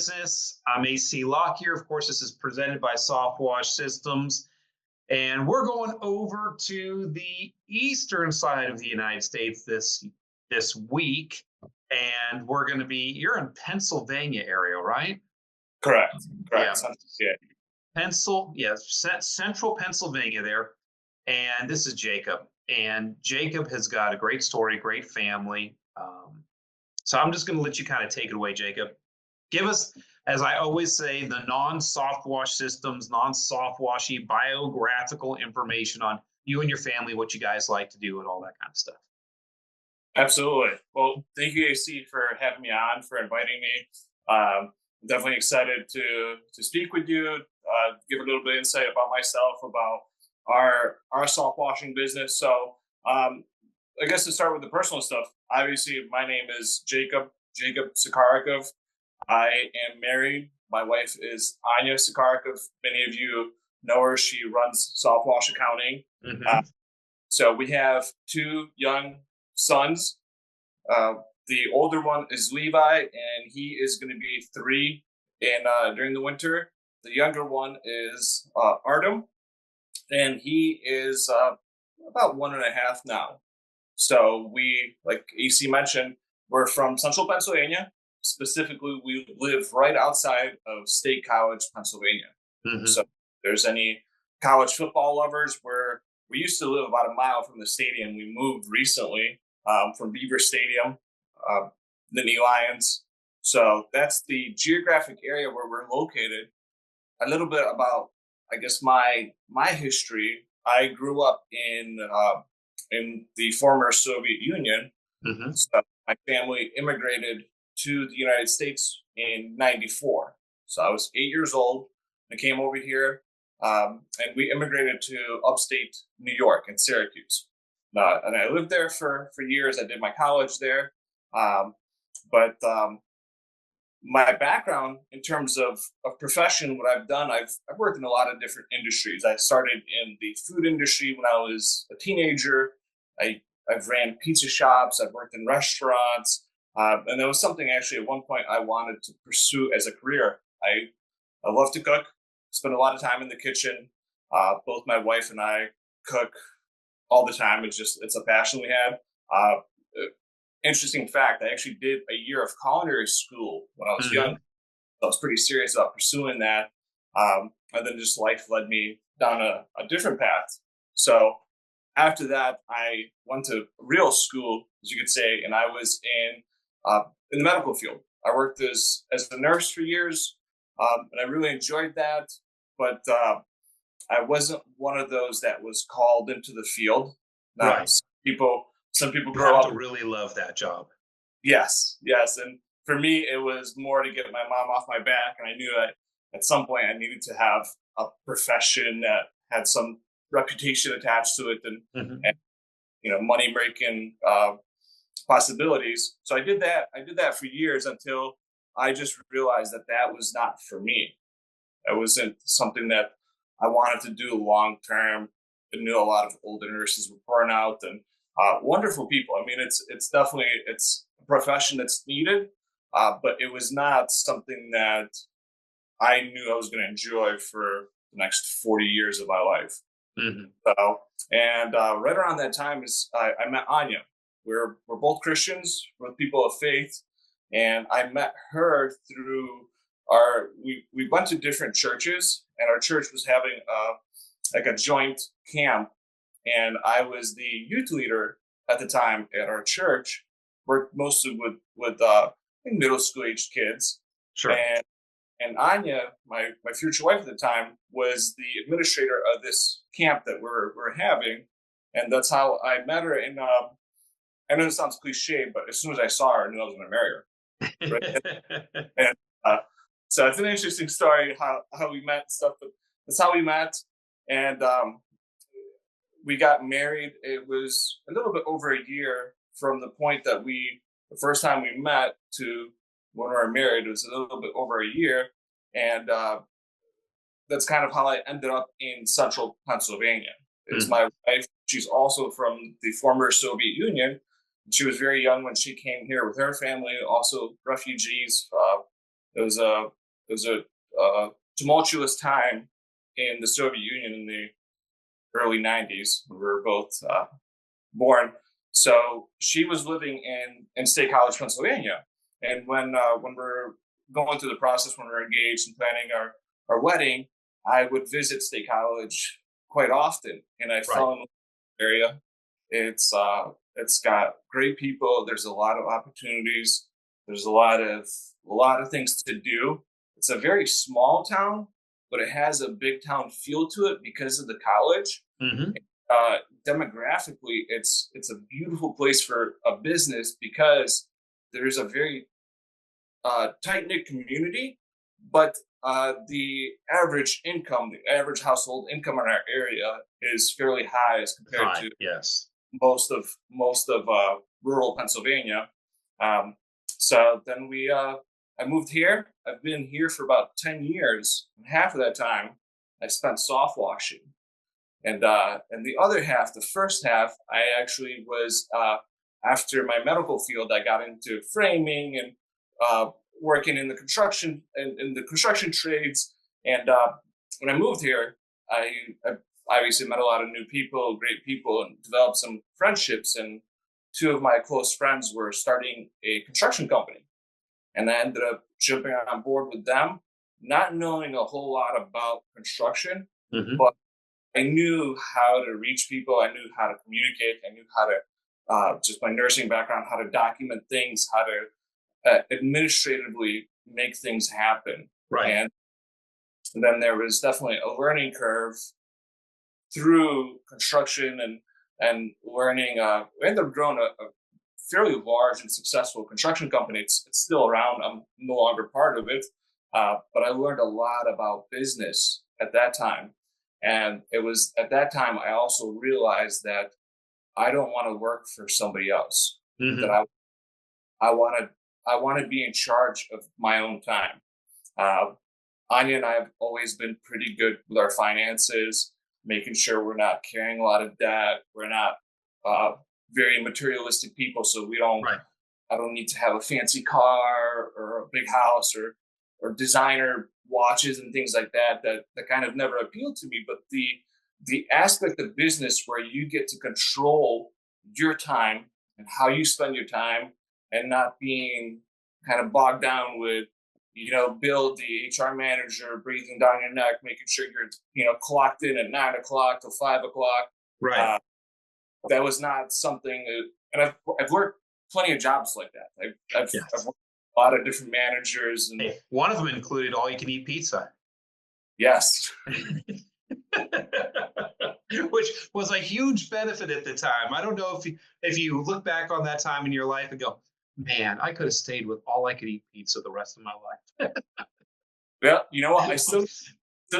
business. I'm AC Lockyer. Of course, this is presented by SoftWash Systems. And we're going over to the eastern side of the United States this week. And we're going to be, you're in Pennsylvania area, right? Correct. Yeah. Yeah. Central Pennsylvania there. And this is Jacob. And Jacob has got a great story, great family. So I'm just going to let you kind of take it away, Jacob. Give us, as I always say, the non-SoftWash Systems, non-SoftWashy biographical information on you and your family, what you guys like to do and all that kind of stuff. Absolutely. Well, thank you, AC, for having me on, for inviting me. I'm definitely excited to speak with you, give a little bit of insight about myself, about our soft-washing business. So I guess to start with the personal stuff, obviously my name is Jacob Sukhorukov. I am married. My wife is Anya Sukhorukov. Many of you know her. She runs SoftWash accounting. Mm-hmm. So we have two young sons. The older one is Levi, and he is going to be 3 during the winter. The younger one is Artem, and he is about 1.5 now. So we, like AC mentioned, we're from Central Pennsylvania. Specifically, we live right outside of State College, Pennsylvania. Mm-hmm. So if there's any college football lovers, where we used to live about a mile from the stadium. We moved recently from Beaver Stadium, Nittany Lions. So that's the geographic area where we're located. A little bit about, I guess, my history. I grew up in the former Soviet Union. Mm-hmm. So my family immigrated to the United States in '94. So I was 8 years old. I came over here, and we immigrated to upstate New York in Syracuse. And I lived there for years. I did my college there. But my background in terms of profession, what I've done, I've worked in a lot of different industries. I started in the food industry when I was a teenager. I've ran pizza shops. I've worked in restaurants. And that was something actually at one point I wanted to pursue as a career. I love to cook, spend a lot of time in the kitchen. Both my wife and I cook all the time. It's a passion we have. Interesting fact, I actually did a year of culinary school when I was Mm-hmm. young. I was pretty serious about pursuing that. And then just life led me down a different path. So after that, I went to real school, as you could say, and I was in the medical field. I worked as a nurse for years, and I really enjoyed that. But I wasn't one of those that was called into the field. Right. Some people You grow have up to really love that job. Yes. And for me, it was more to get my mom off my back. And I knew that at some point I needed to have a profession that had some reputation attached to it and, Mm-hmm. and money making possibilities. So I did that. I did that for years until I just realized that was not for me. It wasn't something that I wanted to do long term. I knew a lot of older nurses were burnt out and wonderful people. I mean, it's definitely a profession that's needed, but it was not something that I knew I was going to enjoy for the next 40 years of my life. Mm-hmm. So, and right around that time I met Anya. We're both Christians, we're people of faith, and I met her through we went to different churches, and our church was having like a joint camp. And I was the youth leader at the time at our church. Worked mostly with I think middle school aged kids. Sure. And Anya, my future wife at the time, was the administrator of this camp that we're having, and that's how I met her. And I know it sounds cliche, but as soon as I saw her, I knew I was going to marry her. Right? And so it's an interesting story how we met and stuff. But that's how we met, and we got married. It was a little bit over a year from the point that the first time we met to when we were married. It was a little bit over a year. And that's kind of how I ended up in Central Pennsylvania. Is my wife. She's also from the former Soviet Union. She was very young when she came here with her family, also refugees it was a tumultuous time in the Soviet Union in the early '90s. We were both born. So she was living in State College, Pennsylvania, and when we're going through the process, when we're engaged and planning our wedding, I would visit State College quite often, and I Right. fell in love with the area. It's got great people. There's a lot of opportunities. There's a lot of things to do. It's a very small town, but it has a big town feel to it because of the college. Hmm. uh, Demographically, it's a beautiful place for a business because there's a very tight knit community, but the average income, the average household income in our area is fairly high as compared Hi. to Yes. most of rural Pennsylvania. Um, so then I moved here. I've been here for about 10 years. And half of that time, I spent soft washing, and the other half, the first half, I actually was after my medical field. I got into framing and working in the construction trades. And when I moved here, I obviously met a lot of new people, great people, and developed some friendships. And two of my close friends were starting a construction company, and I ended up jumping on board with them, not knowing a whole lot about construction, Hmm. but I knew how to reach people. I knew how to communicate. I knew how to, just my nursing background, how to document things, how to administratively make things happen. Right. And then there was definitely a learning curve through construction and learning. We ended up growing a fairly large and successful construction company. It's still around. I'm no longer part of it, but I learned a lot about business at that time. And it was at that time I also realized that I don't want to work for somebody else. That Hmm. I want to I want to be in charge of my own time. Uh, Anya and I have always been pretty good with our finances, making sure we're not carrying a lot of debt. We're not uh, very materialistic people, so we don't. Right. I don't need to have a fancy car or a big house or designer watches and things like that. That kind of never appealed to me. But the aspect of business where you get to control your time and how you spend your time, and not being kind of bogged down with Bill, the HR manager, breathing down your neck, making sure you're clocked in at 9 o'clock till 5 o'clock. Right. Uh, that was not something. And I've worked plenty of jobs like that. I've Yes. worked with a lot of different managers, and Hey, one of them included all you can eat pizza. yes, Which was a huge benefit at the time. I don't know if you look back on that time in your life and go, man, I could have stayed with all I could eat pizza the rest of my life. well, you know what? I still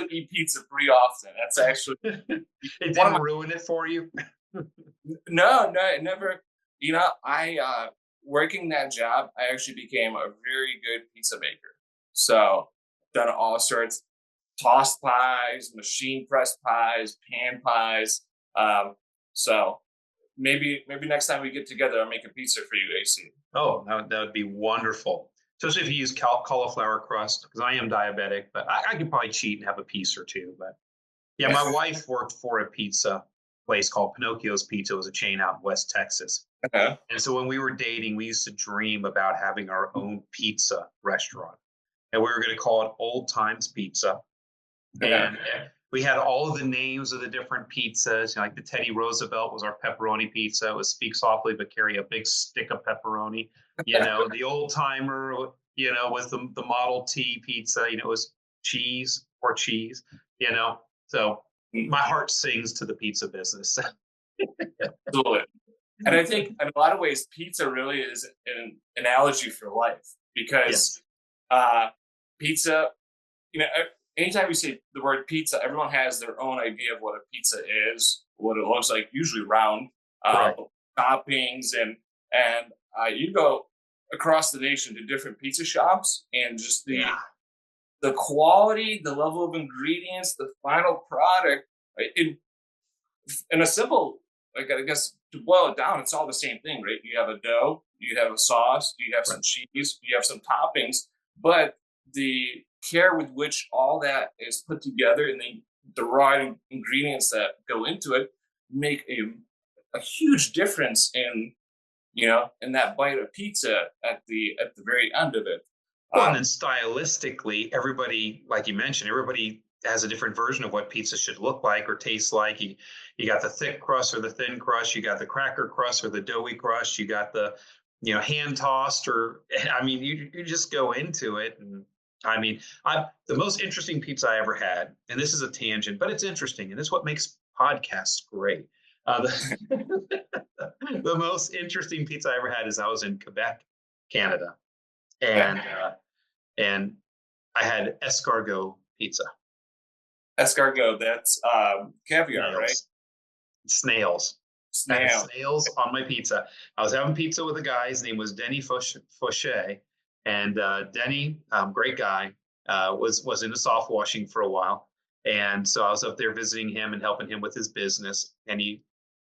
eat pizza pretty often. That's actually It one of didn't my ruin it for you. no, it never. I working that job, I actually became a very good pizza maker. So done all sorts, tossed pies, machine pressed pies, pan pies. So maybe next time we get together, I'll make a pizza for you, AC. Oh, that would be wonderful. Especially if you use cauliflower crust, because I am diabetic, but I could probably cheat and have a piece or two. But yeah, my wife worked for a pizza place called Pinocchio's Pizza. It was a chain out in West Texas. Okay. And so when we were dating, we used to dream about having our own pizza restaurant. And we were going to call it Old Times Pizza. Okay. And we had all of the names of the different pizzas. Like the Teddy Roosevelt was our pepperoni pizza. It was speak softly but carry a big stick of pepperoni. The old timer, was the Model T pizza. It was cheese or cheese. So my heart sings to the pizza business. Absolutely. And I think in a lot of ways, pizza really is an analogy for life because Yes. uh, pizza, anytime you say the word pizza, everyone has their own idea of what a pizza is, what it looks like, usually round, uh, Right. toppings, and you go across the nation to different pizza shops, and just Yeah. the quality, the level of ingredients, the final product, in a simple, like I guess to boil it down, it's all the same thing, right? You have a dough, you have a sauce, you have some Right. cheese, you have some toppings, but the care with which all that is put together and the right ingredients that go into it make a huge difference in, in that bite of pizza at the very end of it. Well, and then stylistically, everybody, like you mentioned, everybody has a different version of what pizza should look like or taste like. You got the thick crust or the thin crust, you got the cracker crust or the doughy crust, you got the, hand tossed, or I mean, you just go into it. And I mean, the most interesting pizza I ever had, and this is a tangent, but it's interesting, and it's what makes podcasts great. The most interesting pizza I ever had is I was in Quebec, Canada, and and I had escargot pizza. Escargot, that's caviar, Snails. right? Snails. I had Snail. snails on my pizza. I was having pizza with a guy. His name was Denny Fauché. And Denny, great guy, was into SoftWashing for a while. And so I was up there visiting him and helping him with his business. And he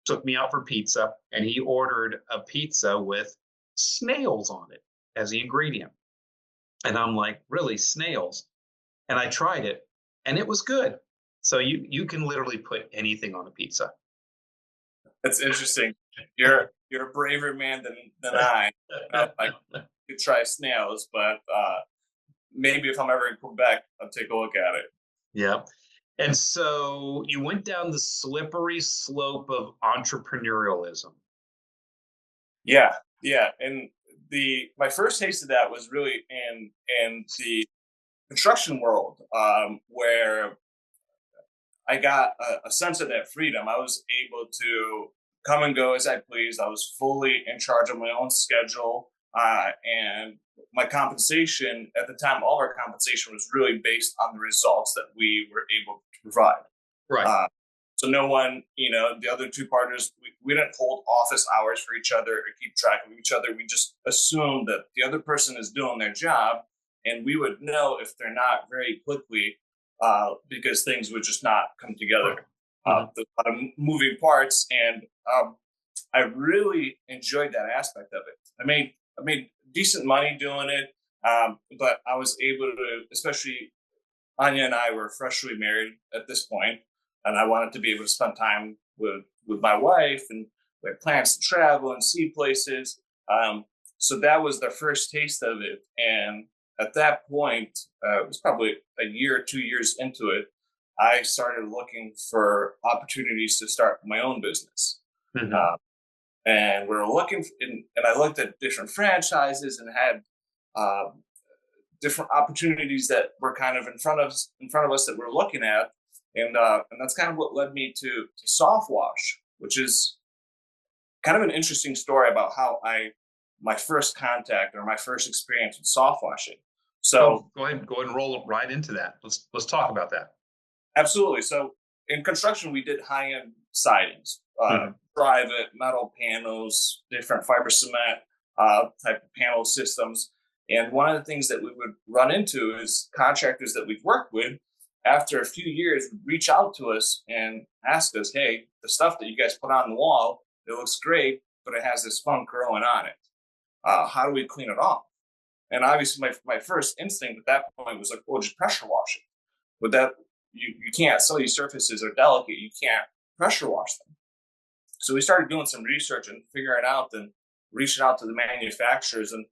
took me out for pizza, and he ordered a pizza with snails on it as the ingredient. And I'm like, really, snails? And I tried it, and it was good. So you can literally put anything on a pizza. That's interesting. You're a braver man than I. I could try snails, but maybe if I'm ever in Quebec, I'll take a look at it. Yeah. And so you went down the slippery slope of entrepreneurialism. Yeah, yeah. And my first taste of that was really in the construction world, where I got a sense of that freedom. I was able to come and go as I pleased. I was fully in charge of my own schedule, and my compensation at the time, all our compensation was really based on the results that we were able to provide. Right. So no one, the other two partners, we didn't hold office hours for each other or keep track of each other. We just assumed that the other person is doing their job, and we would know if they're not very quickly, because things would just not come together. There's a lot of moving parts, and I really enjoyed that aspect of it. I made decent money doing it, but I was able to, especially Anya and I were freshly married at this point, and I wanted to be able to spend time with my wife, and we had plans to travel and see places. So that was the first taste of it, and at that point, it was probably a year or 2 years into it, I started looking for opportunities to start my own business. Mm-hmm. And we were looking, and I looked at different franchises and had different opportunities that were kind of in front of us that we're looking at, and that's kind of what led me to SoftWash, which is kind of an interesting story about how my first contact or my first experience with SoftWashing. So go ahead and roll right into that. Let's talk about that. Absolutely. So in construction, we did high-end sidings, private metal panels, different fiber cement type of panel systems. And one of the things that we would run into is contractors that we've worked with, after a few years, would reach out to us and ask us, hey, the stuff that you guys put on the wall, it looks great, but it has this funk growing on it. How do we clean it off? And obviously, my first instinct at that point was like, well, just pressure wash it. But that you can't. Some of these surfaces are delicate. You can't pressure wash them. So we started doing some research and figuring out, and reaching out to the manufacturers, and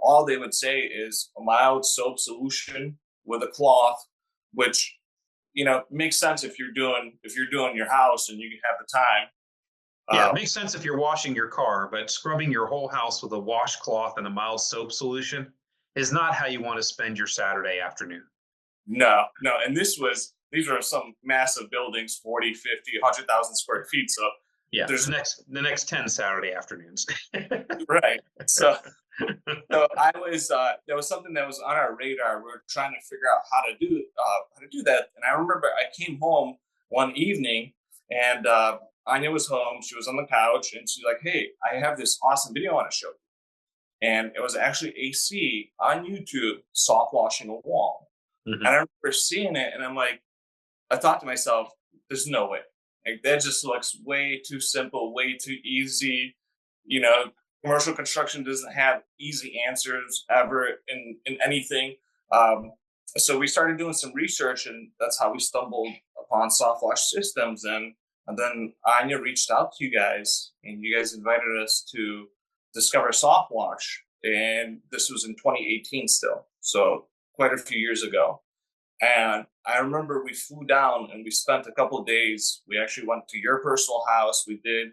all they would say is a mild soap solution with a cloth, which makes sense if you're doing your house and you have the time. Yeah, it makes sense if you're washing your car, but scrubbing your whole house with a washcloth and a mild soap solution is not how you want to spend your Saturday afternoon. No. And these were some massive buildings, 40, 50, 100,000 square feet. So yeah, there's the next 10 Saturday afternoons. Right. So I was, that was something that was on our radar. We were trying to figure out how to do that. And I remember I came home one evening, and Anya was home. She was on the couch, and she's like, hey, I have this awesome video I want to show you. And it was actually AC on YouTube, soft washing a wall. Mm-hmm. And I remember seeing it, and I thought to myself, there's no way. Like, that just looks way too simple, way too easy. Commercial construction doesn't have easy answers ever in anything. Um, so we started doing some research, and that's how we stumbled upon SoftWash systems. And then Anya reached out to you guys, and you guys invited us to discover SoftWash. And this was in 2018 still, so quite a few years ago. And I remember we flew down and we spent a couple of days. We actually went to your personal house. We did.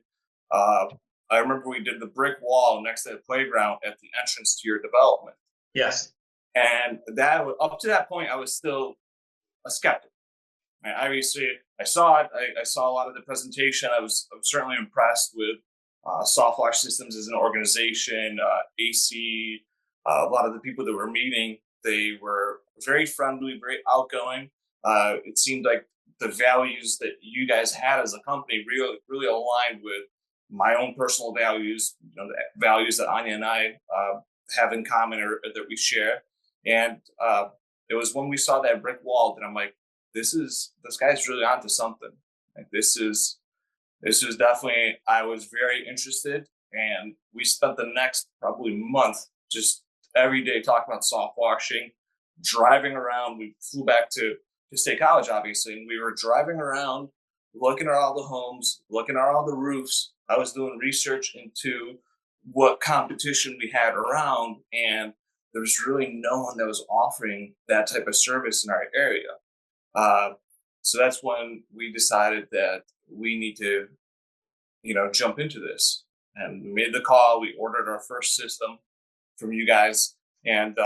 Uh, I remember we did the brick wall next to the playground at the entrance to your development. Yes. And that up to that point, I was still a skeptic. And obviously, I saw it. I saw a lot of the presentation. I was certainly impressed with SoftWash Systems as an organization, AC, a lot of the people that were meeting. They were very friendly, very outgoing. It seemed like the values that you guys had as a company really aligned with my own personal values, the values that Anya and I have in common or that we share. And it was when we saw that brick wall that I'm like, this guy's really onto something. Like this is definitely, I was very interested, and we spent the next probably month just every day talking about soft washing, driving around. We flew back to State College, obviously, and we were driving around, looking at all the homes, looking at all the roofs. I was doing research into what competition we had around, and there was really no one that was offering that type of service in our area. So that's when we decided that we need to, jump into this. And we made the call. We ordered our first system from you guys. And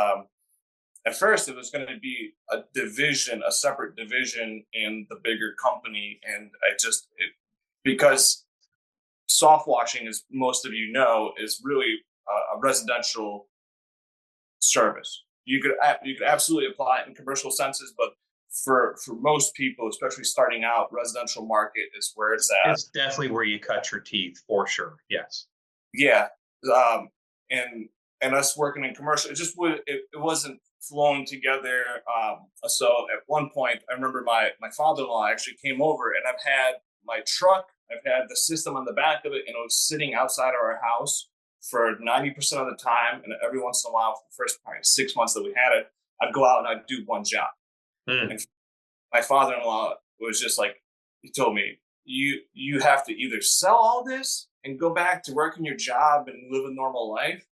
at first, it was going to be a separate division in the bigger company. And because soft washing, as most of you know, is really a residential service. You could absolutely apply it in commercial senses, but for most people, especially starting out, residential market is where it's at. It's definitely where you cut your teeth, for sure. Yes. Yeah, and us working in commercial, it wasn't flowing together. So at one point, I remember my father-in-law actually came over, and I've had my truck, I've had the system on the back of it, and it was sitting outside of our house for 90% of the time. And every once in a while, for the first probably 6 months that we had it, I'd go out and I'd do one job. And my father-in-law was just like, he told me, you have to either sell all this and go back to working your job and live a normal life,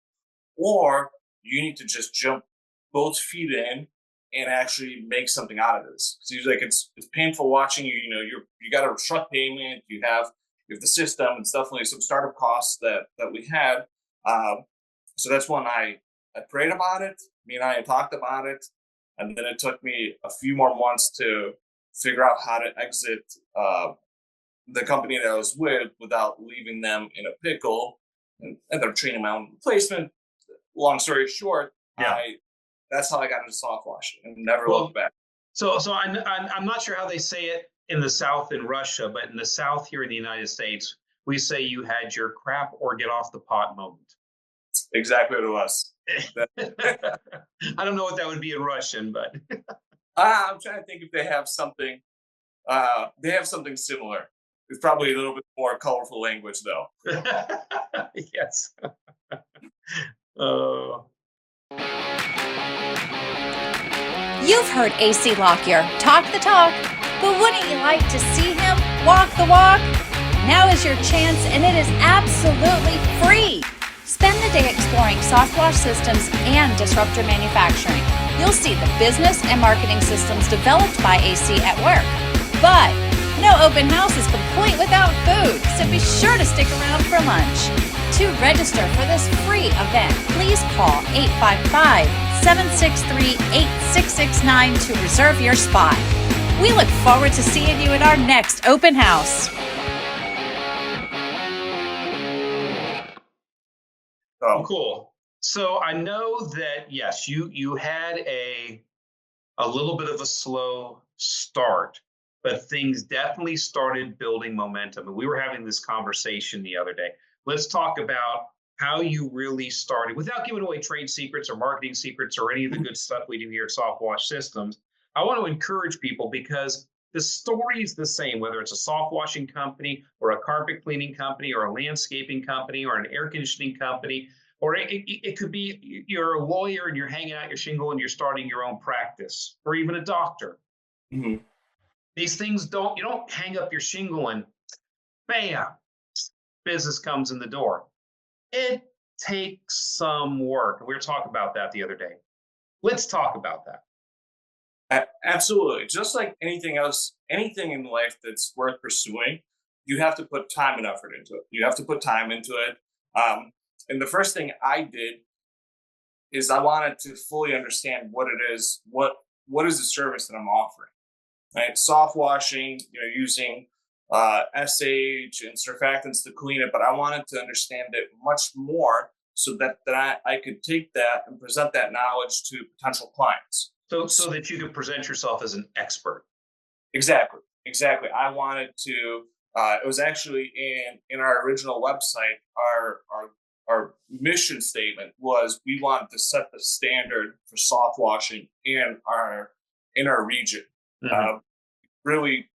or you need to just jump both feet in and actually make something out of this. Because he's like, it's painful watching you. You got a truck payment, you have the system. It's definitely some startup costs that we had. So that's when I prayed about it. Me and I had talked about it. And then it took me a few more months to figure out how to exit the company that I was with without leaving them in a pickle, and ended up training my own replacement. Long story short, yeah. That's how I got into soft washing and never looked back. So I'm not sure how they say it in the South in Russia, but in the South here in the United States, we say you had your crap or get off the pot moment. Exactly what it was. I don't know what that would be in Russian, but I'm trying to think if they have something. They have something similar. It's probably a little bit more colorful language, though. Yes. You've heard AC Lockyer talk the talk, but wouldn't you like to see him walk the walk? Now is your chance, and it is absolutely free. Spend the day exploring SoftWash systems and disruptor manufacturing. You'll see the business and marketing systems developed by AC at work. But no open house is complete without food, so be sure to stick around for lunch. To register for this free event, please call 855-763-8669 to reserve your spot. We look forward to seeing you at our next open house. Oh, cool. So I know that, yes, you had a little bit of a slow start, but things definitely started building momentum. And we were having this conversation the other day. Let's talk about how you really started, without giving away trade secrets or marketing secrets or any of the good stuff we do here at SoftWash Systems. I want to encourage people, because the story is the same, whether it's a soft washing company or a carpet cleaning company or a landscaping company or an air conditioning company. Or it could be you're a lawyer and you're hanging out your shingle and you're starting your own practice, or even a doctor. Mm-hmm. These things you don't hang up your shingle and bam, business comes in the door. It takes some work. We were talking about that the other day. Let's talk about that. Absolutely. Just like anything else, anything in life that's worth pursuing, you have to put time and effort into it. You have to put time into it. And the first thing I did is I wanted to fully understand what it is, what is the service that I'm offering. Right? Soft washing, using SH and surfactants to clean it, but I wanted to understand it much more so that I could take that and present that knowledge to potential clients. So that you could present yourself as an expert. Exactly. I wanted to. It was actually in our original website. Our mission statement was we wanted to set the standard for soft washing in our region. Mm-hmm.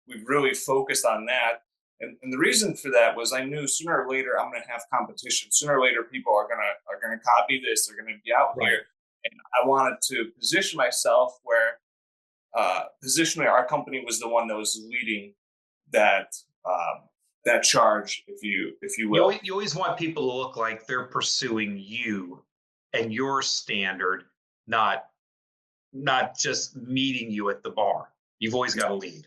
We've really focused on that, and the reason for that was I knew sooner or later I'm going to have competition. Sooner or later, people are gonna copy this. They're going to be out here. And I wanted to position myself where positionally our company was the one that was leading that charge, if you will. You always want people to look like they're pursuing you and your standard, not just meeting you at the bar. You've always got to lead.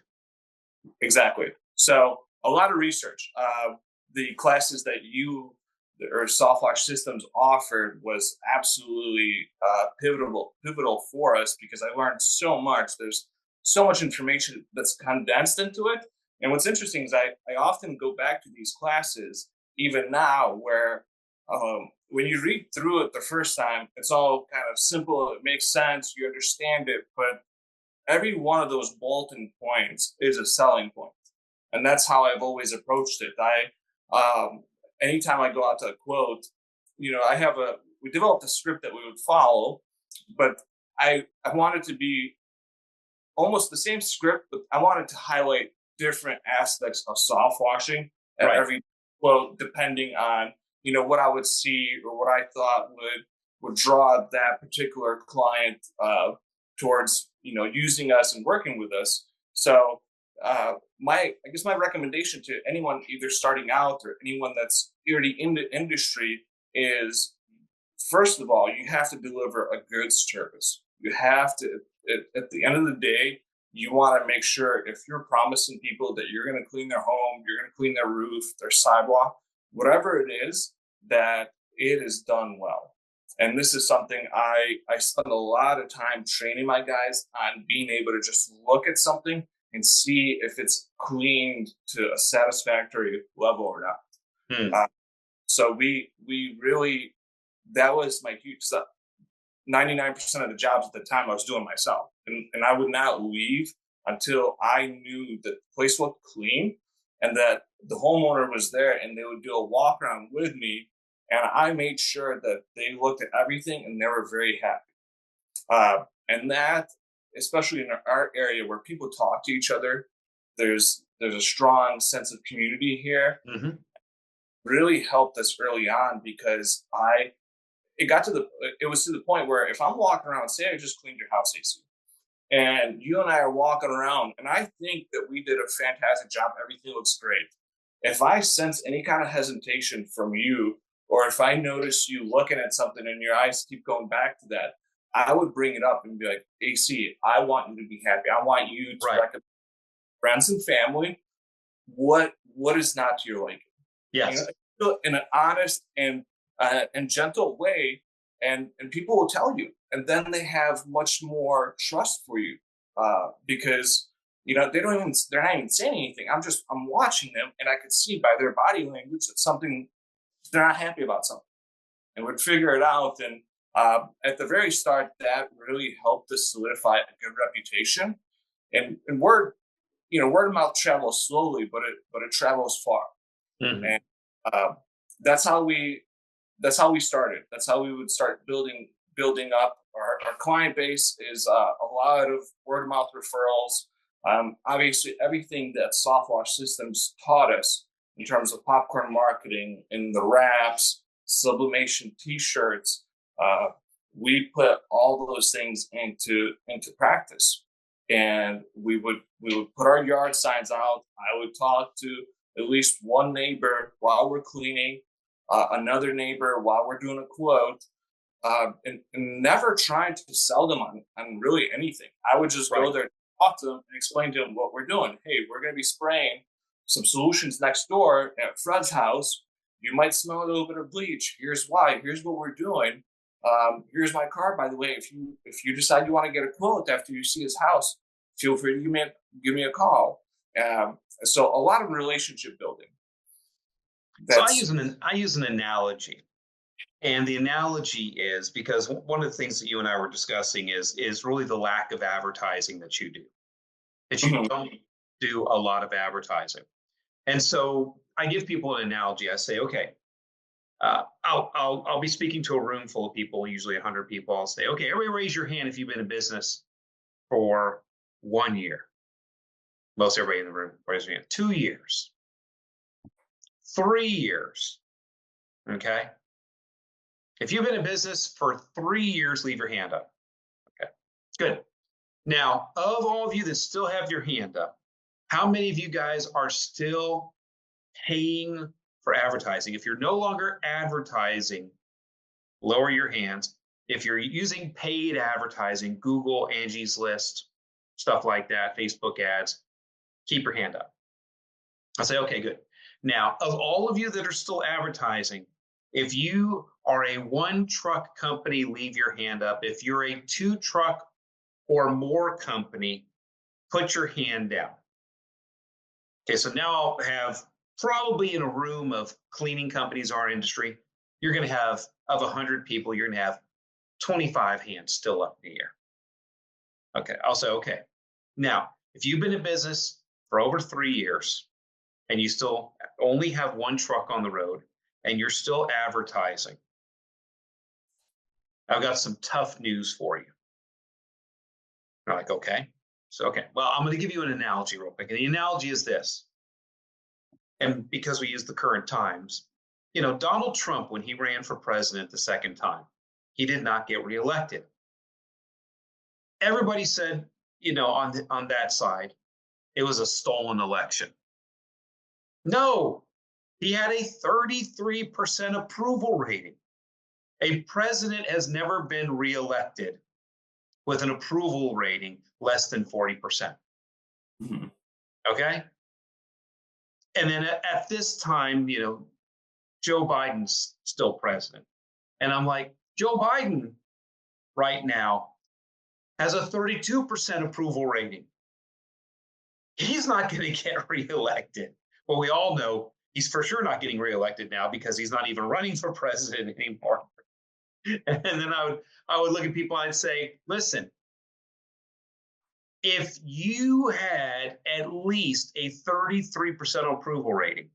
Exactly. So a lot of research. The classes that or SoftWash Systems offered was absolutely pivotal for us because I learned so much. There's so much information that's condensed into it. And what's interesting is I often go back to these classes, even now, where when you read through it the first time, it's all kind of simple. It makes sense. You understand it. But every one of those bulletin points is a selling point. And that's how I've always approached it. Anytime I go out to a quote, we developed a script that we would follow, but I wanted to be almost the same script, but I wanted to highlight different aspects of soft washing at every quote, depending on, what I would see or what I thought would draw that particular client towards, using us and working with us. So my recommendation to anyone either starting out or anyone that's already in the industry is, first of all, you have to deliver a good service. You have to, at the end of the day, you want to make sure if you're promising people that you're going to clean their home, you're going to clean their roof, their sidewalk, whatever it is, that it is done well. And this is something I spend a lot of time training my guys on, being able to just look at something and see if it's cleaned to a satisfactory level or not. So we really, that was my huge stuff. 99% of the jobs at the time I was doing myself. And I would not leave until I knew that the place looked clean and that the homeowner was there, and they would do a walk around with me. And I made sure that they looked at everything and they were very happy. And that, especially in our area where people talk to each other, there's a strong sense of community here. Mm-hmm. Really helped us early on because it was to the point where if I'm walking around, say I just cleaned your house, AC, and you and I are walking around, and I think that we did a fantastic job, everything looks great. If I sense any kind of hesitation from you, or if I notice you looking at something and your eyes keep going back to that, I would bring it up and be like, AC, I want you to be happy. I want you to recommend friends and family. What is not to your liking? Yes. In an honest and gentle way, and people will tell you, and then they have much more trust for you because they're not even saying anything. I'm watching them, and I could see by their body language that something, they're not happy about something, and would figure it out. And at the very start, that really helped us solidify a good reputation. And word of mouth travels slowly, but it travels far. Mm-hmm. And that's how we started. That's how we would start building up our client base. Is a lot of word of mouth referrals. Obviously, everything that SoftWash Systems taught us in terms of popcorn marketing and the wraps, sublimation T-shirts. We put all those things into practice, and we would put our yard signs out. I would talk to at least one neighbor while we're cleaning, another neighbor while we're doing a quote, and never trying to sell them on really anything. I would just go there, talk to them, and explain to them what we're doing. Hey, we're going to be spraying some solutions next door at Fred's house. You might smell a little bit of bleach. Here's why. Here's what we're doing. Here's my card, by the way. If you decide you want to get a quote after you see his house, feel free to give me a call. So a lot of relationship building. So I use an analogy, and the analogy is because one of the things that you and I were discussing is really the lack of advertising that you do. That you don't do a lot of advertising, and so I give people an analogy. I say, okay. I'll be speaking to a room full of people, usually 100 people. I'll say, okay, everybody raise your hand if you've been in business for 1 year. Most everybody in the room raise their hand. 2 years. 3 years. Okay. If you've been in business for 3 years, leave your hand up. Okay. Good. Now, of all of you that still have your hand up, how many of you guys are still paying for advertising? If you're no longer advertising, lower your hands. If you're using paid advertising, Google, Angie's List, stuff like that, Facebook ads, keep your hand up. I say, okay, good. Now, of all of you that are still advertising, if you are a 1-truck company, leave your hand up. If you're a 2-truck or more company, put your hand down. Okay, so now I'll have probably in a room of cleaning companies, our industry, you're going to have, of 100 people, you're going to have 25 hands still up in the air. Okay, I'll say, okay. Now, if you've been in business for over 3 years and you still only have 1 truck on the road and you're still advertising, I've got some tough news for you. You're like, okay. So, okay, well, I'm going to give you an analogy real quick. And the analogy is this. And because we use the current times, you know, Donald Trump, when he ran for president the second time, he did not get reelected. Everybody said, you know, on that side, it was a stolen election. No, he had a 33% approval rating. A president has never been reelected with an approval rating less than 40%. Mm-hmm. Okay? And then at this time, you know, Joe Biden's still president. And I'm like, Joe Biden right now has a 32% approval rating. He's not going to get reelected. Well, we all know he's for sure not getting reelected now because he's not even running for president anymore. And then I would look at people and I'd say, listen, if you had at least a 33% approval rating,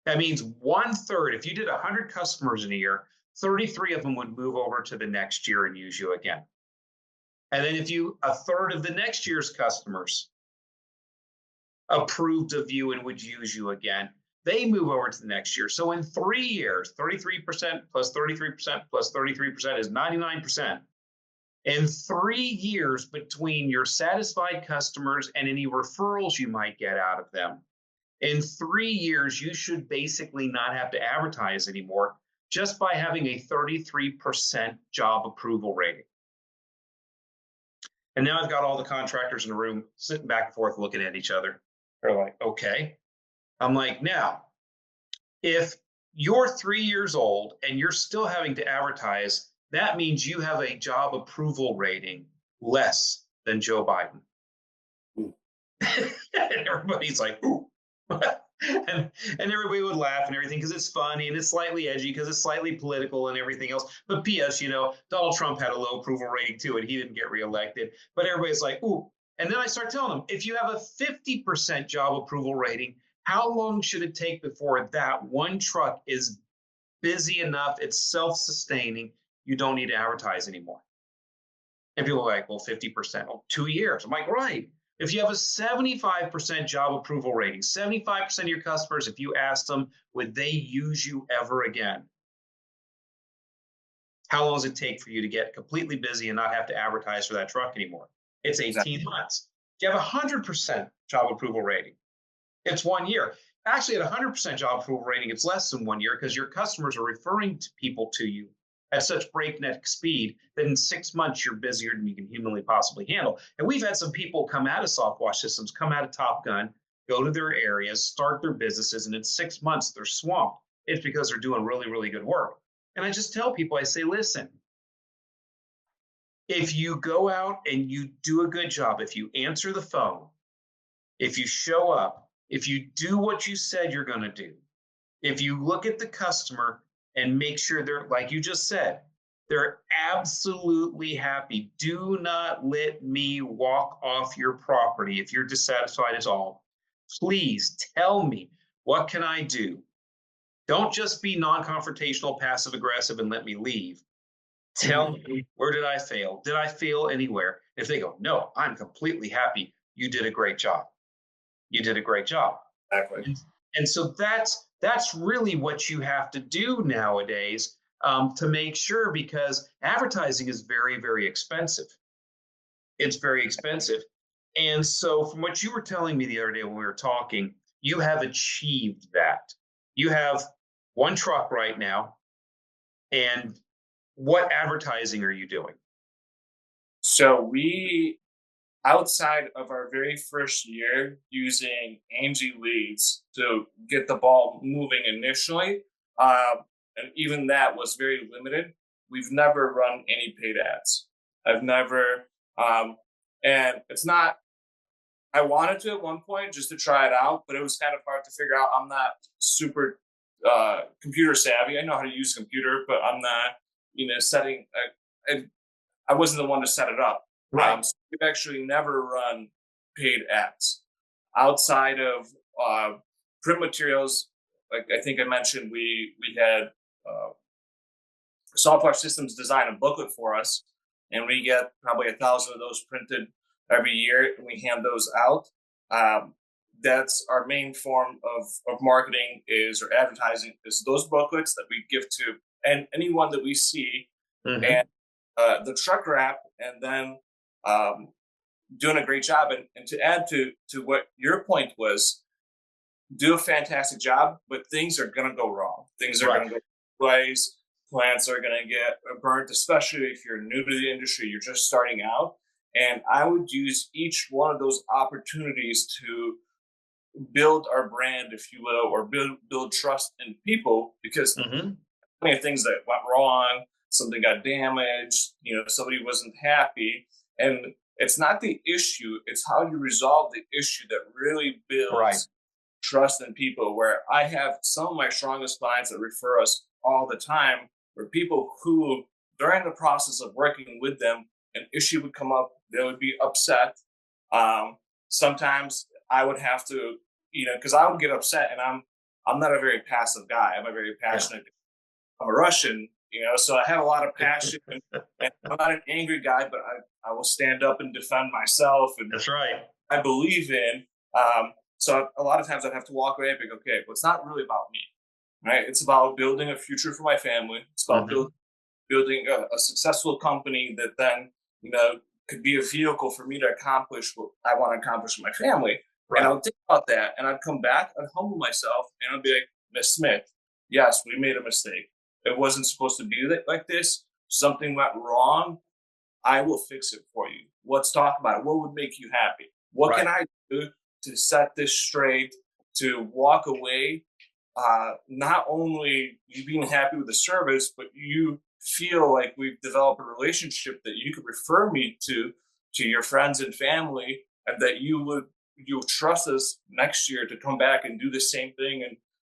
that means 1/3. If you did 100 customers in a year, 33 of them would move over to the next year and use you again. And then if you, 1/3 of the next year's customers approved of you and would use you again, they move over to the next year. So in 3 years, 33% plus 33% plus 33% is 99%. In 3 years between your satisfied customers and any referrals you might get out of them, in 3 years, you should basically not have to advertise anymore just by having a 33% job approval rating. And now I've got all the contractors in the room sitting back and forth looking at each other. They're like, okay. I'm like, now, if you're 3 years old and you're still having to advertise, that means you have a job approval rating less than Joe Biden. And everybody's like, ooh. and everybody would laugh and everything because it's funny and it's slightly edgy because it's slightly political and everything else. But P.S., you know, Donald Trump had a low approval rating too, and he didn't get reelected. But everybody's like, ooh. And then I start telling them, if you have a 50% job approval rating, how long should it take before that 1 truck is busy enough, it's self-sustaining, you don't need to advertise anymore? And people are like, well, 50%, 2 years. I'm like, right. If you have a 75% job approval rating, 75% of your customers, if you ask them, would they use you ever again? How long does it take for you to get completely busy and not have to advertise for that truck anymore? It's 18 months. If you have a 100% job approval rating, it's 1 year. Actually, at a 100% job approval rating, it's less than 1 year because your customers are referring people to you at such breakneck speed that in 6 months you're busier than you can humanly possibly handle. And we've had some people come out of SoftWash Systems, come out of Top Gun, go to their areas, start their businesses, and in 6 months they're swamped. It's because they're doing really, really good work. And I just tell people, I say, listen, if you go out and you do a good job, if you answer the phone, if you show up, if you do what you said you're going to do, if you look at the customer and make sure they're, like you just said, they're absolutely happy. Do not let me walk off your property if you're dissatisfied at all. Please tell me, what can I do? Don't just be non-confrontational, passive aggressive, and let me leave. Tell me, where did I fail? Did I fail anywhere? If they go, no, I'm completely happy, you did a great job. You did a great job. Exactly. And so that's really what you have to do nowadays to make sure, because advertising is very, very expensive. It's very expensive. And so from what you were telling me the other day when we were talking, you have achieved that. You have one truck right now. And what advertising are you doing? So we, outside of our very first year using Angie leads to get the ball moving initially, and even that was very limited. We've never run any paid ads. I've never, and it's not, I wanted to at one point just to try it out, but it was kind of hard to figure out. I'm not super computer savvy. I know how to use a computer, but I'm not, setting, I wasn't the one to set it up. Right. So we've actually never run paid ads outside of print materials. Like I think I mentioned, we had SoftWashing Systems design a booklet for us, and we get probably 1,000 of those printed every year, and we hand those out. That's our main form of marketing or advertising, is those booklets that we give to anyone that we see, and the truck wrap, and then doing a great job. And to add to what your point was, do a fantastic job, but things are going to go wrong. Things are going to go ways. Plants are going to get burnt, especially if you're new to the industry, you're just starting out. And I would use each one of those opportunities to build our brand, if you will, or build trust in people, because many things that went wrong, something got damaged, somebody wasn't happy. And it's not the issue, it's how you resolve the issue that really builds trust in people. Where I have some of my strongest clients that refer us all the time were people who, during the process of working with them, an issue would come up, they would be upset. Sometimes I would have to, because I would get upset, and I'm not a very passive guy. I'm a very passionate. I'm a Russian, so I have a lot of passion. And I'm not an angry guy, but I will stand up and defend myself. And that's right. I believe in. So a lot of times I'd have to walk away and think, okay, well, it's not really about me, right? It's about building a future for my family. It's about building a successful company that then, could be a vehicle for me to accomplish what I want to accomplish with my family. Right. And I would think about that, and I'd come back, I'd humble myself, and I'd be like, Miss Smith, yes, we made a mistake. It wasn't supposed to be like this. Something went wrong. I will fix it for you. Let's talk about it. What would make you happy? What can I do to set this straight, to walk away, not only you being happy with the service, but you feel like we've developed a relationship that you could refer me to your friends and family, and that you'll trust us next year to come back and do the same thing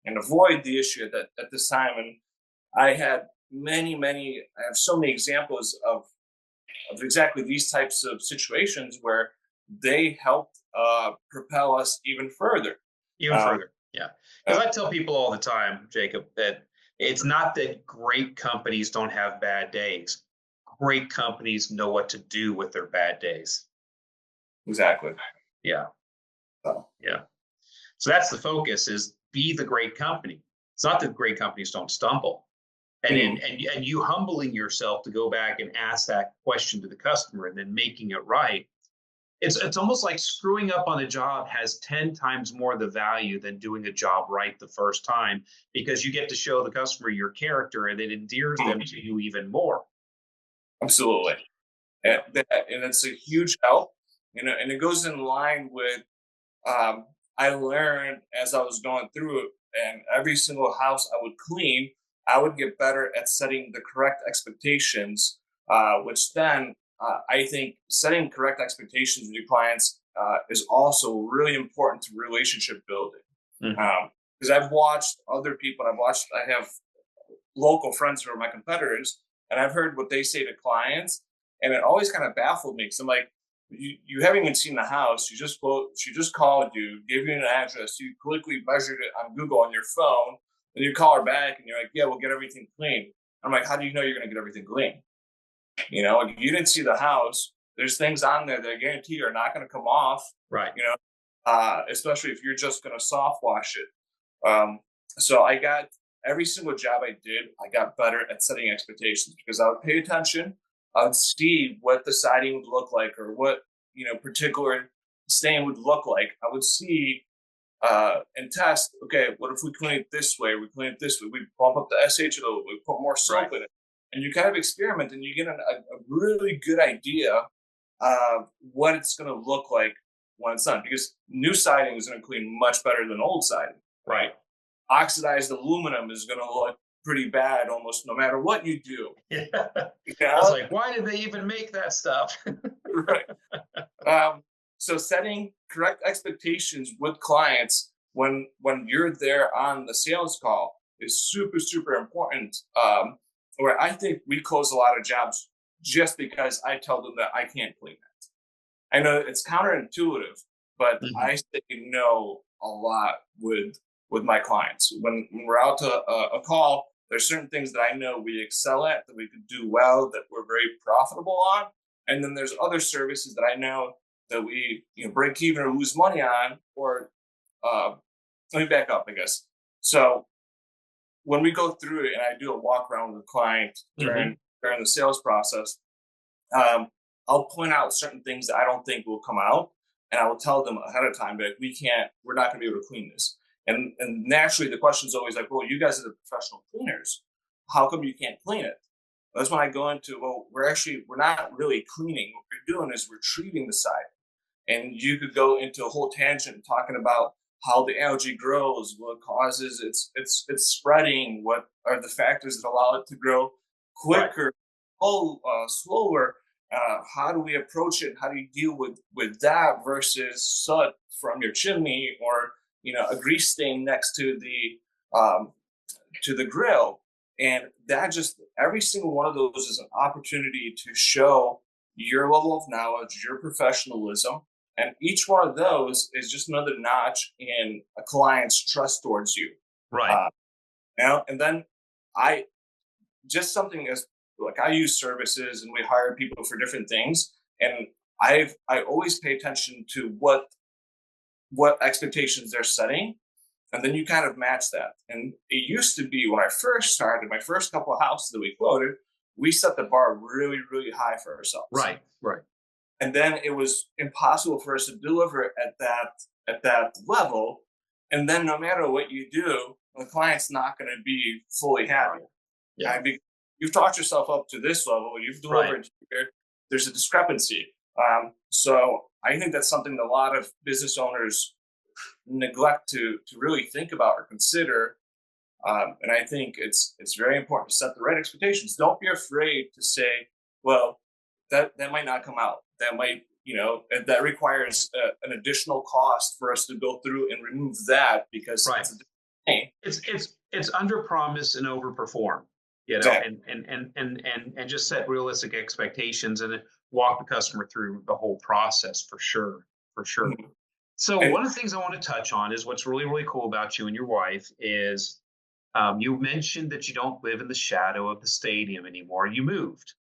and avoid the issue at this time. And I had I have so many examples of exactly these types of situations where they helped propel us even further. Yeah. Because I tell people all the time, Jacob, that it's not that great companies don't have bad days. Great companies know what to do with their bad days. Exactly. Yeah. So, Yeah. So that's the focus, is be the great company. It's not that great companies don't stumble. mhm. And you humbling yourself to go back and ask that question to the customer and then making it right. It's almost like screwing up on a job has 10 times more the value than doing a job right the first time, because you get to show the customer your character and it endears them to you even more. Absolutely. And it's a huge help, and it goes in line with I learned as I was going through it, and every single house I would clean, I would get better at setting the correct expectations, which then I think setting correct expectations with your clients is also really important to relationship building. Mhm. Because I've watched other people, I have local friends who are my competitors, and I've heard what they say to clients, and it always kind of baffled me because I'm like, you haven't even seen the house. She just called you, gave you an address. You quickly measured it on Google on your phone, and you call her back, and you're like, yeah, we'll get everything clean. I'm like, how do you know you're going to get everything clean? Like, you didn't see the house. There's things on there that I guarantee you are not going to come off. Right. Especially if you're just going to soft wash it. So I got every single job I did, I got better at setting expectations because I would pay attention. I would see what the siding would look like or what, particular stain would look like. I would see and test, okay, what if we clean it this way? We clean it this way. We bump up the SH a little bit. We put more soap in it. And you kind of experiment and you get a really good idea of what it's going to look like when it's done. Because new siding is going to clean much better than old siding. Right. Oxidized aluminum is going to look pretty bad almost no matter what you do. Yeah. Yeah. I was like, why did they even make that stuff? Right. So setting correct expectations with clients when you're there on the sales call is super, super important. Where I think we close a lot of jobs just because I tell them that I can't clean that. I know it's counterintuitive, but Mhm. I say no a lot with my clients. When we're out to a call, there's certain things that I know we excel at, that we could do well, that we're very profitable on. And then there's other services that I know that we break even or lose money on. Or let me back up, I guess. So when we go through it and I do a walk around with a client during the sales process, I'll point out certain things that I don't think will come out, and I will tell them ahead of time that we're not going to be able to clean this. And naturally, the question is always like, well, you guys are the professional cleaners. How come you can't clean it? That's when I go into, well, we're not really cleaning. What we're doing is we're treating the side. And you could go into a whole tangent talking about how the algae grows, what causes its spreading, what are the factors that allow it to grow quicker, slower. How do we approach it? How do you deal with that versus soot from your chimney, or a grease stain next to the grill? And that just every single one of those is an opportunity to show your level of knowledge, your professionalism. And each one of those is just another notch in a client's trust towards you. Right. And then I just something as like I use services and we hire people for different things. And I always pay attention to what expectations they're setting. And then you kind of match that. And it used to be when I first started, my first couple of houses that we quoted, we set the bar really, really high for ourselves. Right. And then it was impossible for us to deliver at that level. And then no matter what you do, the client's not going to be fully happy. Yeah. You've taught yourself up to this level, you've delivered here, there's a discrepancy. So I think that's something that a lot of business owners neglect to really think about or consider. And I think it's very important to set the right expectations. Don't be afraid to say, well, that might not come out. That might, that requires an additional cost for us to go through and remove that because it's a different thing. It's under promise and over perform, Exactly. and just set realistic expectations and walk the customer through the whole process for sure. Mhm. So And one of the things I want to touch on is what's really, really cool about you and your wife is you mentioned that you don't live in the shadow of the stadium anymore. You moved.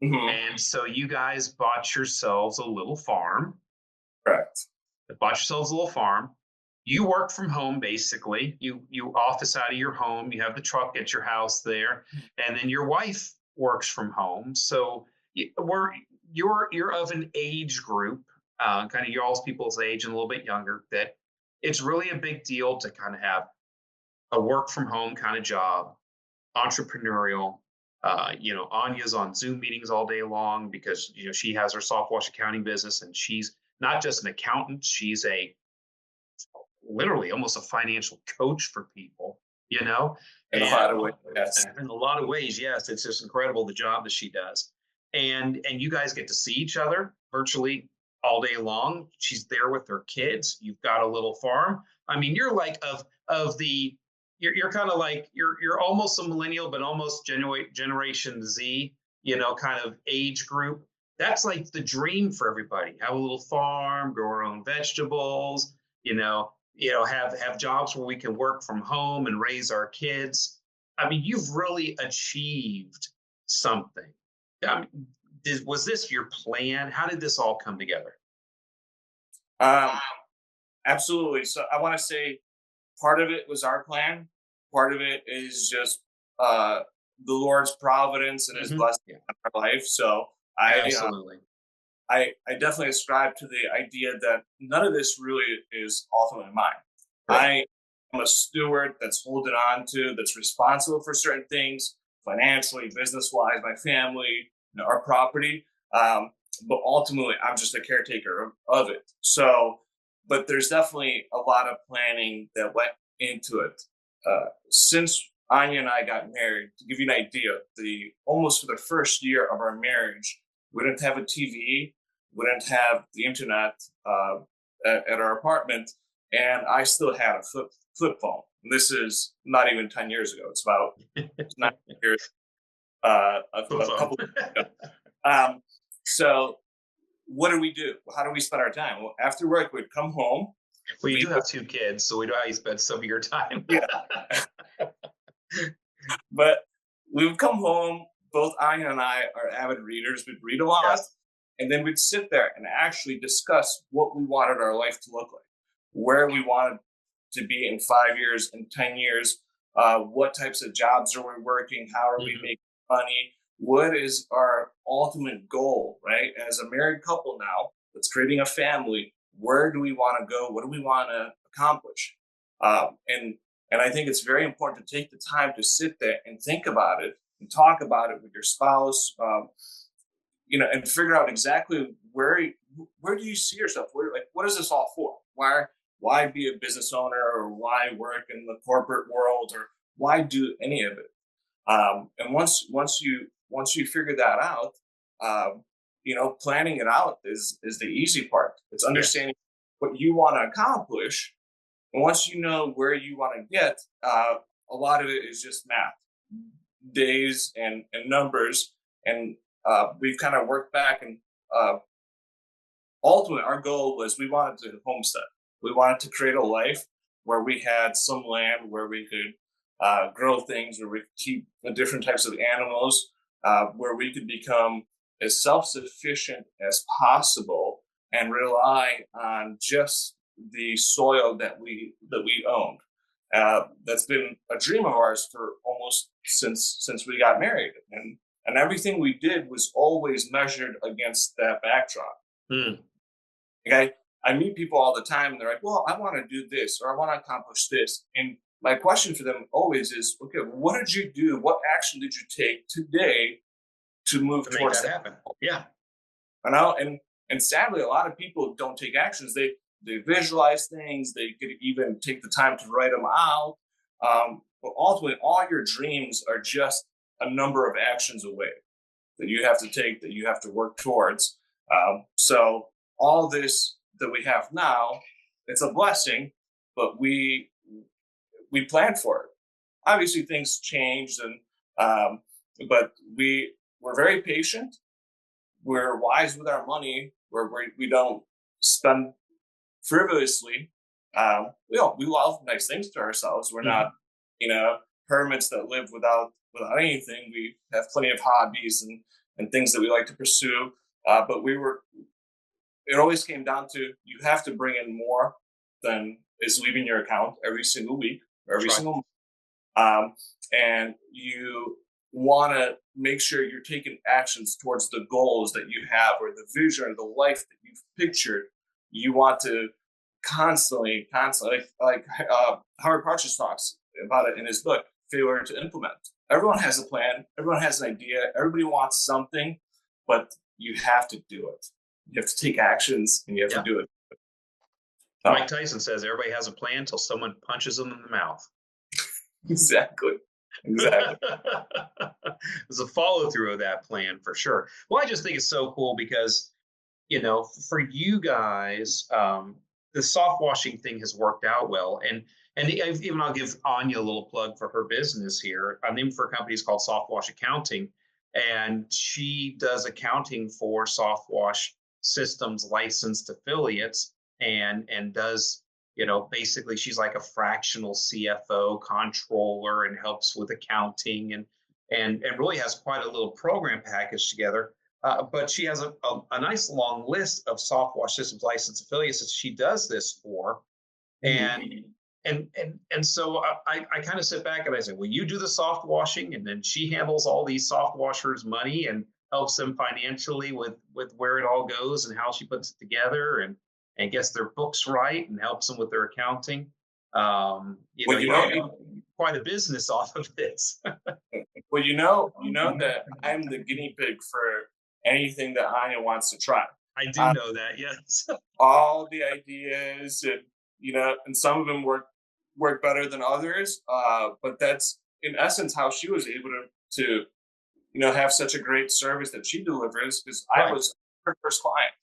mhm, And so you guys bought yourselves a little farm. correct. bought yourselves a little farm. You work from home basically. You office out of your home. You have the truck at your house there, and then your wife works from home. So you're of an age group, kind of y'all's people's age and a little bit younger, that it's really a big deal to kind of have a work from home kind of job, entrepreneurial. Anya's on Zoom meetings all day long because she has her SoftWash accounting business, and she's not just an accountant; she's a literally almost a financial coach for people. In a lot of ways, yes. In a lot of ways, yes, it's just incredible the job that she does, and you guys get to see each other virtually all day long. She's there with her kids. You've got a little farm. I mean, you're like of the you're kind of like you're almost a millennial, but almost Generation Z, kind of age group. That's like the dream for everybody. Have a little farm, grow our own vegetables, have jobs where we can work from home and raise our kids. I mean, you've really achieved something. Was this your plan? How did this all come together? Absolutely. So I want to say part of it was our plan. Part of it is just the Lord's providence and His blessing in our life. So Absolutely. I definitely ascribe to the idea that none of this really is ultimately mine. Right. I am a steward that's holding on to, that's responsible for certain things, financially, business-wise, my family, our property. But ultimately, I'm just a caretaker of it. So, but there's definitely a lot of planning that went into it. Since Anya and I got married, to give you an idea, almost for the first year of our marriage, we didn't have a TV, we didn't have the internet at our apartment, and I still had a flip phone. And this is not even 10 years ago. It's about 9 years, a couple of years ago. So what do we do? How do we spend our time? Well, after work, we'd come home. Well, you do have 2 kids, so we know how you spend some of your time. Yeah. But we would come home. Both Anya and I are avid readers. We'd read a lot. Yes. And then we'd sit there and actually discuss what we wanted our life to look like, where we wanted to be in 5 years, in 10 years, what types of jobs are we working, how are we making money, what is our ultimate goal, right? As a married couple now that's creating a family, where do we want to go? What do we want to accomplish? And I think it's very important to take the time to sit there and think about it and talk about it with your spouse, and figure out exactly where do you see yourself? What is this all for? Why be a business owner, or why work in the corporate world, or why do any of it? And once you figure that out, planning it out is the easy part. It's understanding what you want to accomplish. And once you know where you want to get, a lot of it is just math, days and numbers. And we've kind of worked back, and ultimately our goal was we wanted to homestead. We wanted to create a life where we had some land where we could grow things, where we could keep the different types of animals, where we could become as self-sufficient as possible and rely on just the soil that we owned. That's been a dream of ours for almost since we got married, and everything we did was always measured against that backdrop. Okay, I meet people all the time, and they're like, "Well, I want to do this, or I want to accomplish this," and my question for them always is, "Okay, what did you do? What action did you take today to move towards that happen?" Yeah, and sadly, a lot of people don't take actions. They visualize things. They could even take the time to write them out. But ultimately, all your dreams are just a number of actions away that you have to take, that you have to work towards. So all this that we have now, it's a blessing, but we planned for it. Obviously, things changed, but we're very patient. We're wise with our money. We don't spend frivolously. We love nice things to ourselves. We're not, hermits that live without anything. We have plenty of hobbies and things that we like to pursue. But it always came down to you have to bring in more than is leaving your account every single week or every That's right. single month. And you want to make sure you're taking actions towards the goals that you have or the vision or the life that you've pictured. You want to constantly, like Howard Partridge talks about it in his book, Failure to Implement. Everyone has a plan. Everyone has an idea. Everybody wants something, but you have to do it. You have to take actions and you have to do it. Mike Tyson says everybody has a plan until someone punches them in the mouth. Exactly. There's a follow through of that plan for sure. Well, I just think it's so cool because, for you guys, the soft washing thing has worked out well. And even I'll give Anya a little plug for her business here. I'm named for a company called SoftWash Accounting, and she does accounting for SoftWash Systems licensed affiliates and does, basically she's like a fractional CFO controller and helps with accounting and really has quite a little program package together. But she has a nice long list of SoftWash Systems licensed affiliates that she does this for. And so I kind of sit back and I say, well, you do the soft washing, and then she handles all these soft washers' money and helps them financially with where it all goes and how she puts it together and gets their books right and helps them with their accounting. Quite a business off of this. Well, you know that I'm the guinea pig for anything that Anya wants to try. I do know that, yes. All the ideas, and some of them work better than others. But that's in essence how she was able to have such a great service that she delivers, because I was her first client.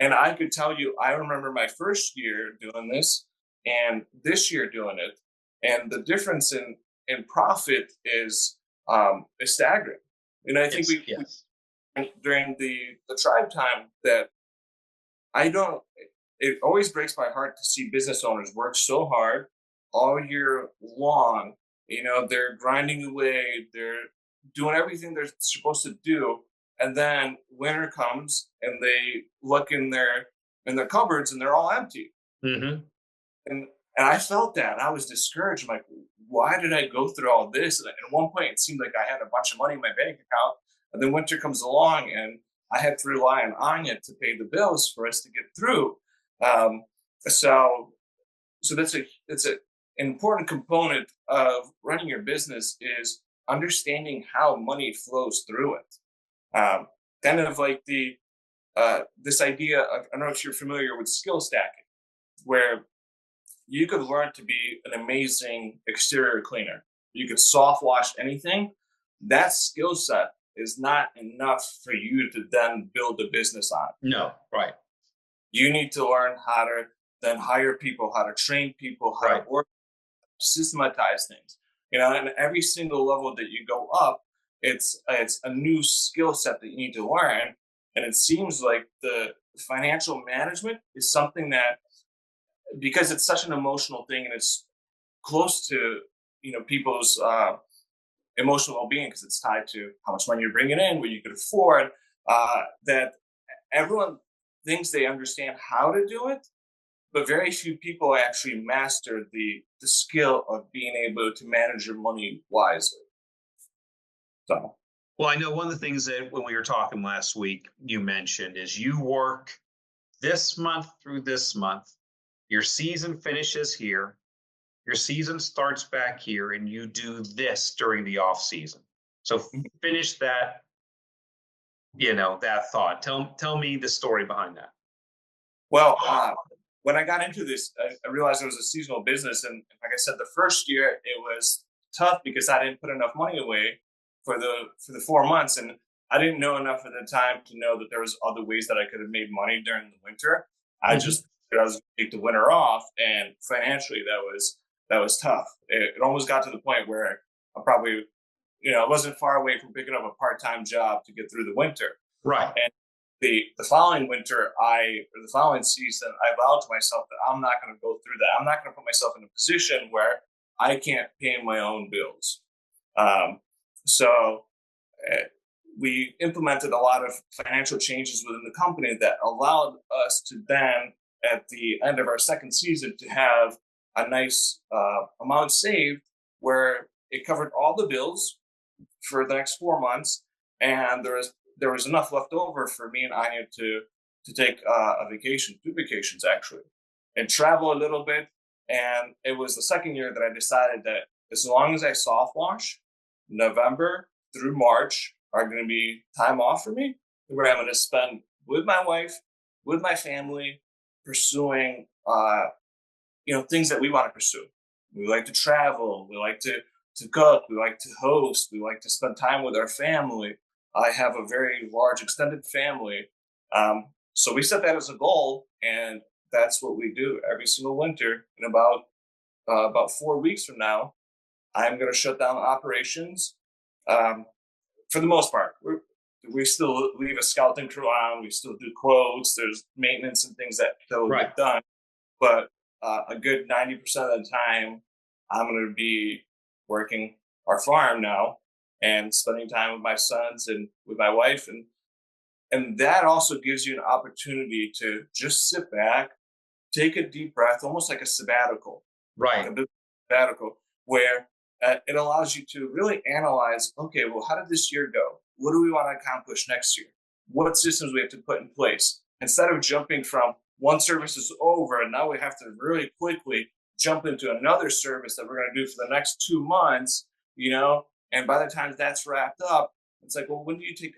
And I could tell you, I remember my first year doing this and this year doing it. And the difference in profit is staggering. And I think we during the tribe time that it always breaks my heart to see business owners work so hard all year long. They're grinding away, they're doing everything they're supposed to do. And then winter comes and they look in their cupboards and they're all empty. Mm-hmm. And I felt that. I was discouraged. I'm like, why did I go through all this? And at one point, it seemed like I had a bunch of money in my bank account. And then winter comes along and I had to rely on Anya to pay the bills for us to get through. So that's an important component of running your business is understanding how money flows through it. Kind of like this idea of, I don't know if you're familiar with skill stacking, where you could learn to be an amazing exterior cleaner. You could soft wash anything. That skill set is not enough for you to then build a business on. No, right. You need to learn how to then hire people, how to train people, how to work, systematize things. And every single level that you go up, it's a new skill set that you need to learn. And it seems like the financial management is something that, because it's such an emotional thing and it's close to people's emotional well-being, because it's tied to how much money you're bringing in, what you could afford, that everyone thinks they understand how to do it, but very few people actually master the skill of being able to manage your money wisely. So, well, I know one of the things that when we were talking last week, you mentioned is you work this month through this month. Your season finishes here. Your season starts back here, and you do this during the off season. So finish that, that thought. Tell me the story behind that. Well, when I got into this, I realized it was a seasonal business. And like I said, the first year it was tough because I didn't put enough money away for the 4 months. And I didn't know enough at the time to know that there was other ways that I could have made money during the winter. I was going to take the winter off, and financially that was tough. It almost got to the point where I probably, I wasn't far away from picking up a part-time job to get through the winter. Right. And the following winter, the following season, I vowed to myself that I'm not going to go through that. I'm not going to put myself in a position where I can't pay my own bills. So we implemented a lot of financial changes within the company that allowed us to then, at the end of our second season, to have a nice amount saved where it covered all the bills for the next 4 months, and there was enough left over for me and Anya to take a vacation, 2 vacations actually, and travel a little bit. And it was the second year that I decided that as long as I soft wash, November through March are going to be time off for me, where I'm going to spend with my wife, with my family, pursuing things that we want to pursue. We like to travel, we like to cook, we like to host, we like to spend time with our family. I have a very large extended family. So we set that as a goal, and that's what we do every single winter. In about 4 weeks from now, I'm going to shut down operations. For the most part, we still leave a scouting crew on. We still do quotes. There's maintenance and things that will get done. But a good 90% of the time, I'm going to be working our farm now and spending time with my sons and with my wife. And that also gives you an opportunity to just sit back, take a deep breath, almost like a sabbatical. Right. Like a sabbatical, where it allows you to really analyze, okay, well, how did this year go? What do we want to accomplish next year? What systems we have to put in place? Instead of jumping from one service is over and now we have to really quickly jump into another service that we're going to do for the next 2 months, and by the time that's wrapped up, it's like, well, when do you take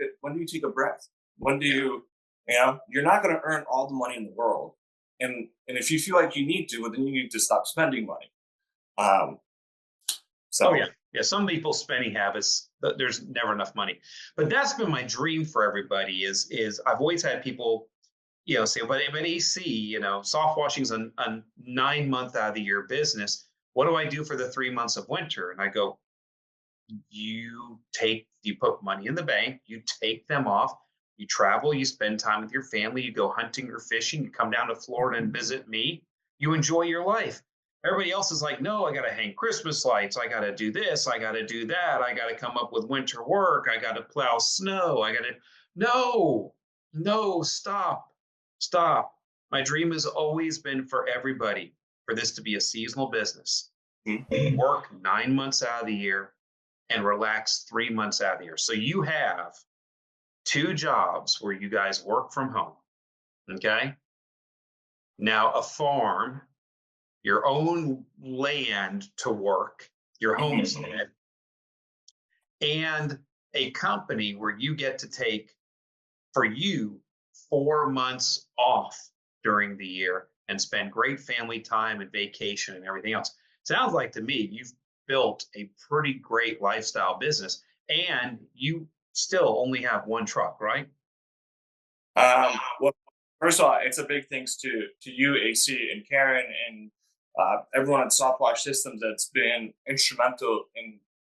a breath? When do you're not going to earn all the money in the world. And if you feel like you need to, well, then you need to stop spending money. Yeah. Some people's spending habits, there's never enough money. But that's been my dream for everybody is I've always had people, say, but AC, soft washing is a 9-month out of the year business. What do I do for the 3 months of winter? And I go, you put money in the bank, you take them off, you travel, you spend time with your family, you go hunting or fishing, you come down to Florida and visit me, you enjoy your life. Everybody else is like, no, I got to hang Christmas lights. I got to do this. I got to do that. I got to come up with winter work. I got to plow snow. No, stop. My dream has always been for everybody, for this to be a seasonal business. Mm-hmm. Work 9 months out of the year and relax 3 months out of the year. So you have 2 jobs where you guys work from home. Okay. Now a farm, your own land to work, your homestead, and a company where you get to take, for you, 4 months off during the year and spend great family time and vacation and everything else. Sounds like to me, you've built a pretty great lifestyle business, and you still only have 1 truck, right? Well, first of all, it's a big thanks to you, AC, and Karen, and everyone at SoftWash Systems that's been instrumental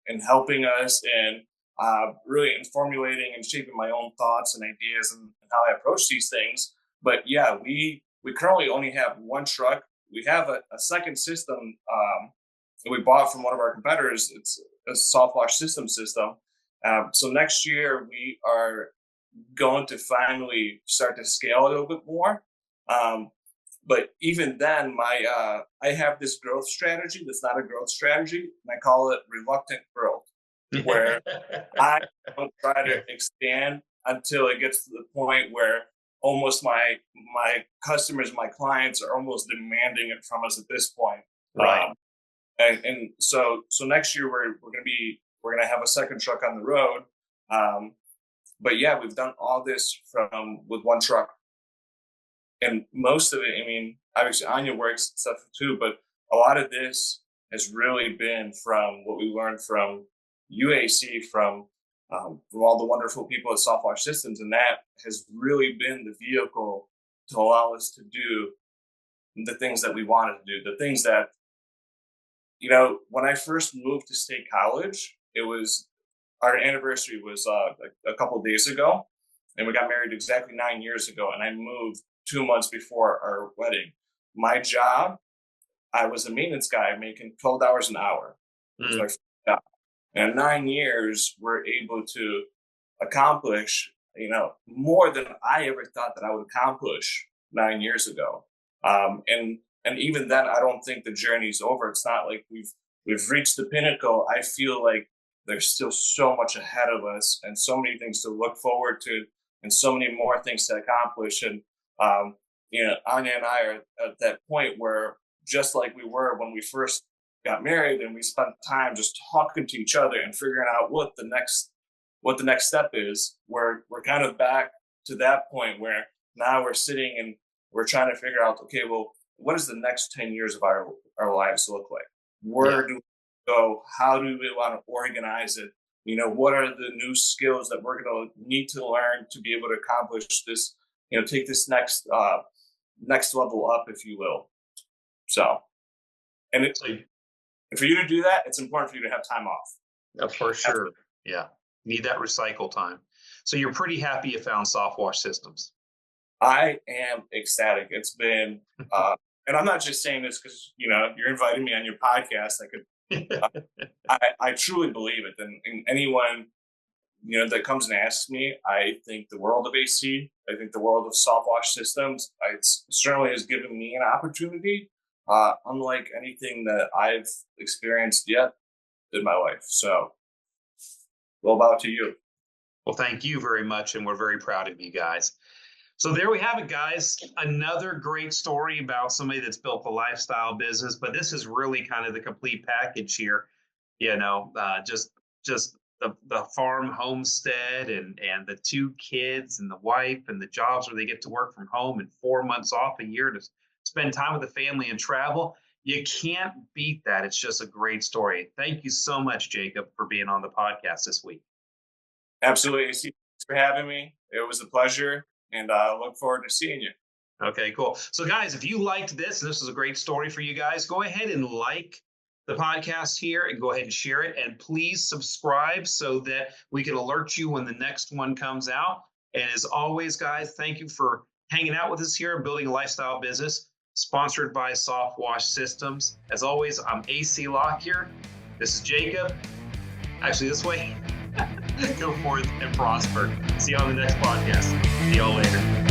in helping us and really in formulating and shaping my own thoughts and ideas and how I approach these things. But yeah, we currently only have 1 truck. We have a second system that we bought from one of our competitors. It's a SoftWash system. So next year we are going to finally start to scale a little bit more. But even then, I have this growth strategy that's not a growth strategy, and I call it reluctant growth, where I don't try to expand until it gets to the point where almost my customers, my clients are almost demanding it from us at this point. Right. And so next year we're gonna have a second truck on the road. But yeah, we've done all this with 1 truck. And most of it, I mean, obviously Anya works and stuff too, but a lot of this has really been from what we learned from UAC, from all the wonderful people at SoftWash Systems. And that has really been the vehicle to allow us to do the things that we wanted to do, the things that, when I first moved to State College, our anniversary was a couple of days ago, and we got married exactly 9 years ago. And I moved 2 months before our wedding. My job, I was a maintenance guy making $12 an hour. And in 9 years, we're able to accomplish, more than I ever thought that I would accomplish 9 years ago. And even then, I don't think the journey's over. It's not like we've reached the pinnacle. I feel like there's still so much ahead of us, and so many things to look forward to, and so many more things to accomplish. And Anya and I are at that point where, just like we were when we first got married, and we spent time just talking to each other and figuring out what the next step is. We're kind of back to that point where now we're sitting and we're trying to figure out, okay, well, what does the next 10 years of our lives look like? Where do we go? How do we want to organize it? What are the new skills that we're going to need to learn to be able to accomplish this, take this next level up, if you will. So, and for you to do that, it's important for you to have time off. For sure. Yeah. Need that recycle time. So you're pretty happy you found SoftWash Systems. I am ecstatic. It's been, and I'm not just saying this because, you're inviting me on your podcast. I truly believe it. And anyone, that comes and asks me, I think the world of AC, I think the world of SoftWash Systems, it certainly has given me an opportunity, unlike anything that I've experienced yet in my life. So, well, about to you. Well, thank you very much. And we're very proud of you guys. So there we have it, guys. Another great story about somebody that's built a lifestyle business, but this is really kind of the complete package here. Just the farm homestead and the 2 kids and the wife and the jobs where they get to work from home and 4 months off a year to spend time with the family and travel. You can't beat that. It's just a great story. Thank you so much, Jacob, for being on the podcast this week. Absolutely. Thanks for having me. It was a pleasure. And I look forward to seeing you. Okay, cool. So guys, if you liked this, and this was a great story for you guys, go ahead and like the podcast here and go ahead and share it. And please subscribe so that we can alert you when the next one comes out. And as always, guys, thank you for hanging out with us here and building a lifestyle business, sponsored by SoftWash Systems. As always, I'm AC Lockyer. This is Jacob. Actually, this way. Go forth and prosper. See you on the next podcast. See y'all later.